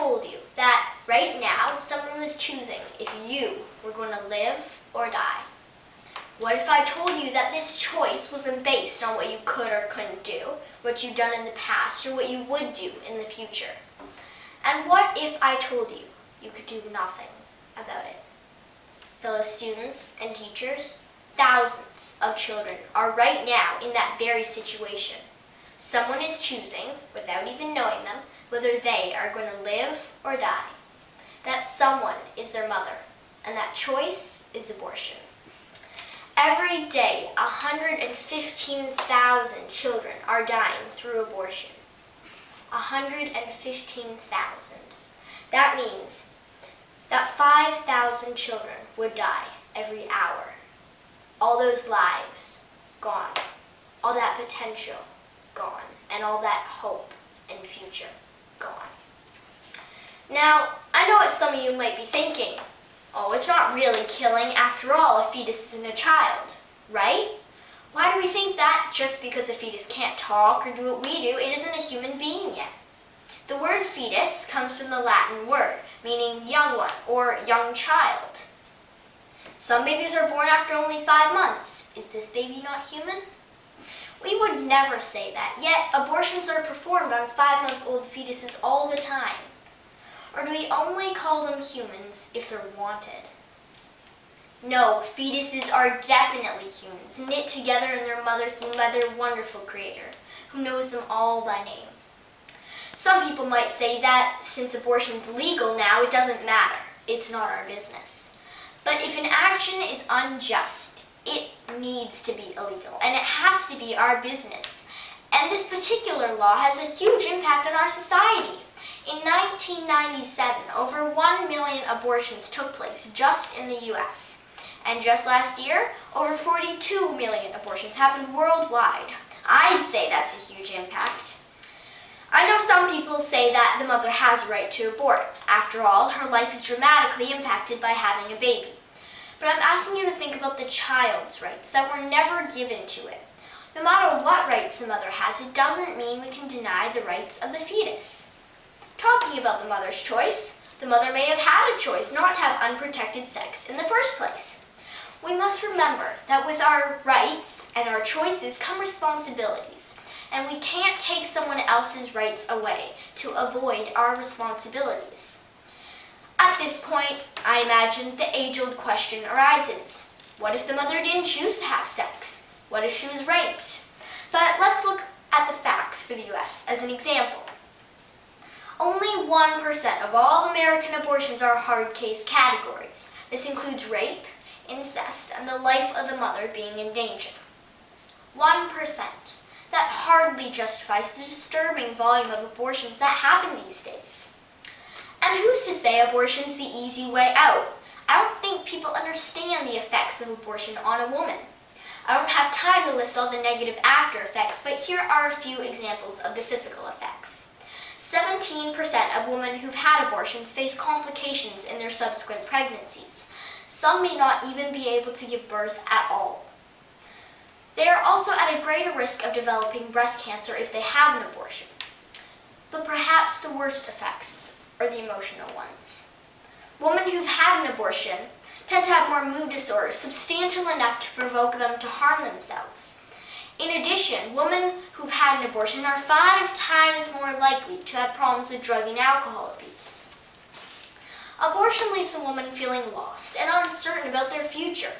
told you that right now someone was choosing if you were going to live or die? What if I told you that this choice wasn't based on what you could or couldn't do, what you've done in the past, or what you would do in the future? And what if I told you you could do nothing about it? Fellow students and teachers, thousands of children are right now in that very situation. Someone is choosing, without even knowing them, whether they are going to live or die. That someone is their mother, and that choice is abortion. Every day, 115,000 children are dying through abortion. 115,000. That means that 5,000 children would die every hour. All those lives gone. All that potential gone. And all that hope and future gone. Now, I know what some of you might be thinking. Oh, it's not really killing. After all, a fetus isn't a child, right? Why do we think that just because a fetus can't talk or do what we do, it isn't a human being yet? The word fetus comes from the Latin word, meaning young one or young child. Some babies are born after only 5 months. Is this baby not human? We would never say that, yet abortions are performed on 5-month-old fetuses all the time. Or do we only call them humans if they're wanted? No, fetuses are definitely humans, knit together in their mother's womb by their wonderful creator, who knows them all by name. Some people might say that since abortion's legal now, it doesn't matter. It's not our business. But if an action is unjust, it needs to be illegal, and it has to be our business. And this particular law has a huge impact on our society. In 1997, over 1 million abortions took place just in the U.S. And just last year, over 42 million abortions happened worldwide. I'd say that's a huge impact. I know some people say that the mother has a right to abort. After all, her life is dramatically impacted by having a baby. But I'm asking you to think about the child's rights that were never given to it. No matter what rights the mother has, it doesn't mean we can deny the rights of the fetus. Talking about the mother's choice, the mother may have had a choice not to have unprotected sex in the first place. We must remember that with our rights and our choices come responsibilities, and we can't take someone else's rights away to avoid our responsibilities. At this point, I imagine the age-old question arises. What if the mother didn't choose to have sex? What if she was raped? But let's look at the facts for the U.S. as an example. Only 1% of all American abortions are hard case categories. This includes rape, incest, and the life of the mother being in danger. 1%. That hardly justifies the disturbing volume of abortions that happen these days. And who's to say abortion's the easy way out? I don't think people understand the effects of abortion on a woman. I don't have time to list all the negative after effects, but here are a few examples of the physical effects. 17% of women who've had abortions face complications in their subsequent pregnancies. Some may not even be able to give birth at all. They are also at a greater risk of developing breast cancer if they have an abortion. But perhaps the worst effects are the emotional ones. Women who've had an abortion tend to have more mood disorders, substantial enough to provoke them to harm themselves. In addition, women who've had an abortion are 5 times more likely to have problems with drug and alcohol abuse. Abortion leaves a woman feeling lost and uncertain about their future.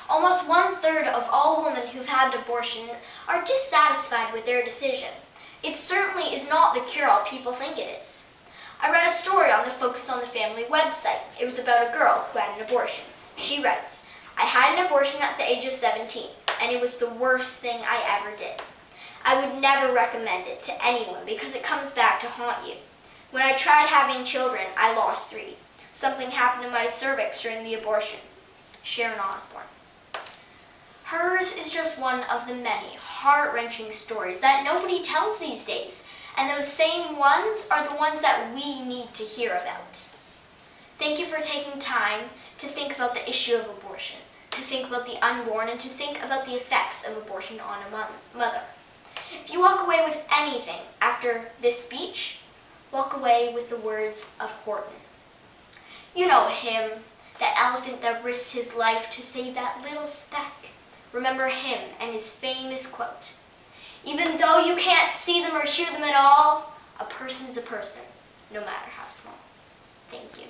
Almost 1/3 of all women who've had an abortion are dissatisfied with their decision. It certainly is not the cure-all people think it is. I read a story on the Focus on the Family website. It was about a girl who had an abortion. She writes, "I had an abortion at the age of 17, and it was the worst thing I ever did. I would never recommend it to anyone because it comes back to haunt you. When I tried having children, I lost 3. Something happened to my cervix during the abortion." Sharon Osbourne. Hers is just one of the many heart-wrenching stories that nobody tells these days, and those same ones are the ones that we need to hear about. Thank you for taking time to think about the issue of abortion, to think about the unborn, and to think about the effects of abortion on a mother. If you walk away with anything after this speech, walk away with the words of Horton. You know him, that elephant that risked his life to save that little speck. Remember him and his famous quote, "Even though you can't see them or hear them at all, a person's a person, no matter how small." Thank you.